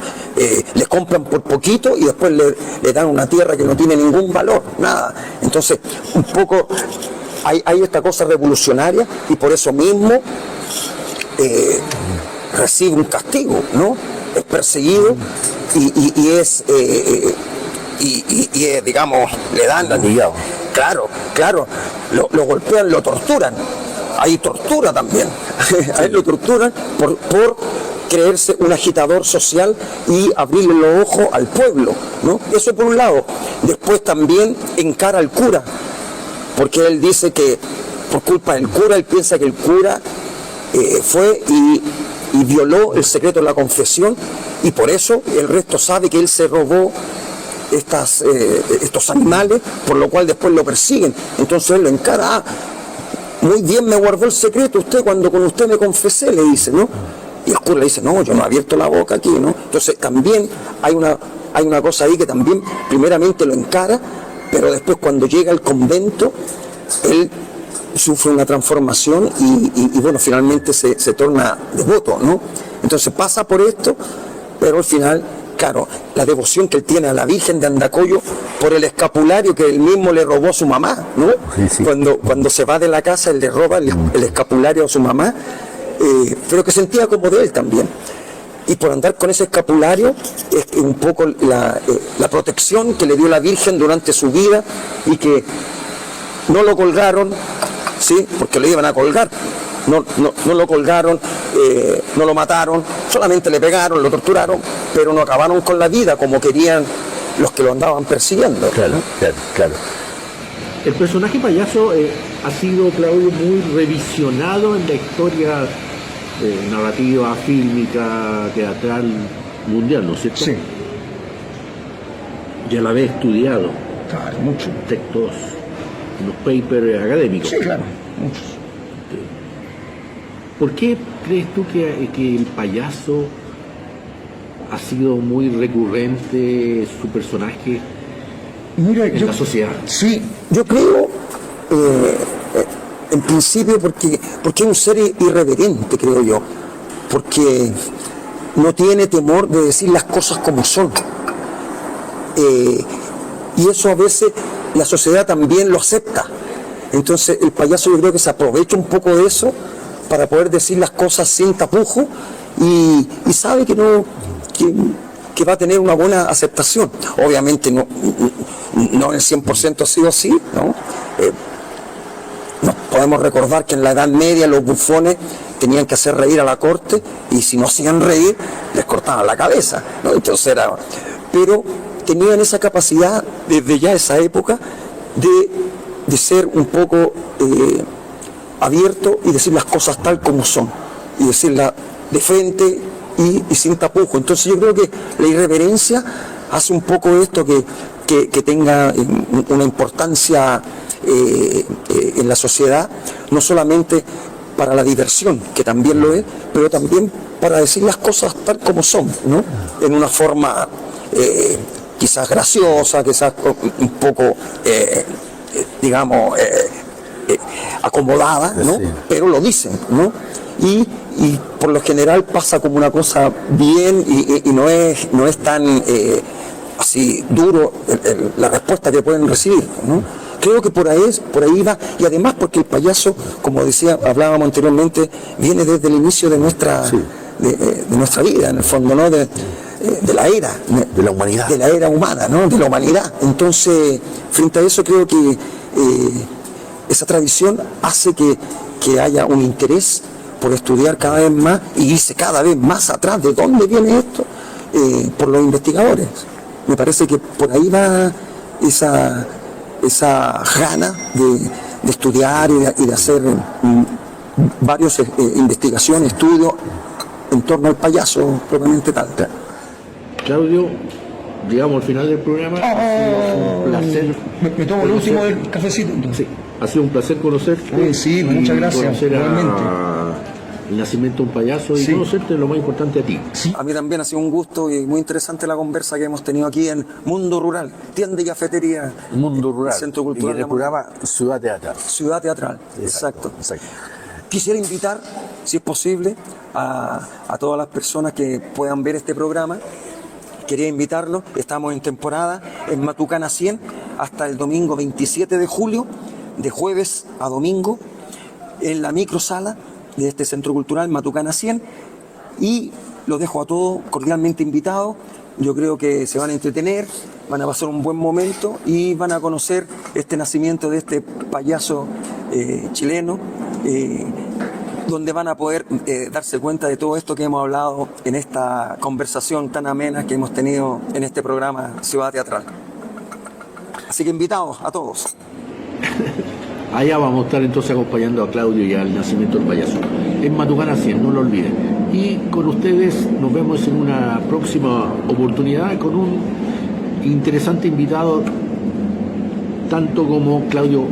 Les compran por poquito y después le dan una tierra que no tiene ningún valor, nada. Entonces, un poco hay esta cosa revolucionaria y por eso mismo recibe un castigo, ¿no? Es perseguido y es, digamos, le dan... Latigado. Claro, lo golpean, lo torturan. Hay tortura también. A él lo torturan por creerse un agitador social y abrirle los ojos al pueblo, ¿no? Eso por un lado. Después también encara al cura, porque él dice que por culpa del cura, él piensa que el cura fue y violó el secreto de la confesión, y por eso el resto sabe que él se robó estos animales, por lo cual después lo persiguen. Entonces él lo encara, muy bien me guardó el secreto usted cuando con usted me confesé, le dice, ¿no? Y el cura le dice, no, yo no he abierto la boca aquí, ¿no? Entonces también hay una cosa ahí que también primeramente lo encara, pero después cuando llega al convento, él sufre una transformación y bueno, finalmente se torna devoto, ¿no? Entonces pasa por esto, pero al final, claro, la devoción que él tiene a la Virgen de Andacollo por el escapulario que él mismo le robó a su mamá, ¿no? Sí. Cuando se va de la casa, él le roba el escapulario a su mamá, pero que sentía como de él también. Y por andar con ese escapulario es un poco la protección que le dio la Virgen durante su vida, y que no lo colgaron, ¿sí? Porque lo iban a colgar. No lo colgaron, no lo mataron, solamente le pegaron, lo torturaron, pero no acabaron con la vida como querían los que lo andaban persiguiendo. Claro. El personaje payaso ha sido, Claudio, muy revisionado en la historia narrativa, fílmica, teatral mundial, ¿no es cierto? Sí. Ya la había estudiado, Claro, mucho. textos, los papers académicos. Sí, claro, muchos. ¿Por qué crees tú que el payaso ha sido muy recurrente su personaje Mira, en la sociedad? Sí, Yo creo, en principio, porque es un ser irreverente, creo yo, porque no tiene temor de decir las cosas como son. y eso a veces la sociedad también lo acepta. Entonces el payaso yo creo que se aprovecha un poco de eso para poder decir las cosas sin tapujo y sabe que no que va a tener una buena aceptación. Obviamente no en el 100% ha sido así, ¿no? Nos podemos recordar que en la Edad Media los bufones tenían que hacer reír a la corte y si no hacían reír les cortaban la cabeza, ¿no? Entonces pero tenían esa capacidad desde ya esa época de ser un poco abierto y decir las cosas tal como son y decirlas de frente y sin tapujo. Entonces yo creo que la irreverencia hace un poco esto que tenga una importancia en la sociedad, no solamente para la diversión, que también lo es, pero también para decir las cosas tal como son, ¿no? En una forma quizás graciosa, quizás un poco, digamos, acomodada, ¿no? Sí. Pero lo dicen, ¿no? Y por lo general pasa como una cosa bien y no es tan así duro la respuesta que pueden recibir, ¿no? Creo que por ahí va, y además porque el payaso, como hablábamos anteriormente, viene desde el inicio de nuestra, sí, de nuestra vida, en el fondo, ¿no? De la era. De la humanidad. De la era humana, ¿no? De la humanidad. Entonces, frente a eso creo que esa tradición hace que haya un interés por estudiar cada vez más y irse cada vez más atrás de dónde viene esto por los investigadores. Me parece que por ahí va esa gana de estudiar y de hacer varias investigaciones, estudios en torno al payaso propiamente tal. Claudio, llegamos al final del programa. Ha sido un placer. Me tomo el último del cafecito. Sí, ha sido un placer conocerte. Sí, muchas gracias. Realmente. El nacimiento de un payaso y conocerte lo más importante a ti. Sí. A mí también ha sido un gusto y muy interesante la conversa que hemos tenido aquí en Mundo Rural, tienda y cafetería. Mundo Rural. Centro Cultural. Y el programa Ciudad Teatral. Ciudad Teatral, exacto. Quisiera invitar, si es posible, a todas las personas que puedan ver este programa. Quería invitarlos, estamos en temporada en Matucana 100 hasta el domingo 27 de julio, de jueves a domingo, en la microsala de este Centro Cultural Matucana 100, y los dejo a todos cordialmente invitados. Yo creo que se van a entretener, van a pasar un buen momento y van a conocer este nacimiento de este payaso chileno, donde van a poder darse cuenta de todo esto que hemos hablado en esta conversación tan amena que hemos tenido en este programa Ciudad Teatral. Así que invitados a todos. Allá vamos a estar entonces acompañando a Claudio y al nacimiento del payaso. En Matucana 100, no lo olviden. Y con ustedes nos vemos en una próxima oportunidad con un interesante invitado, tanto como Claudio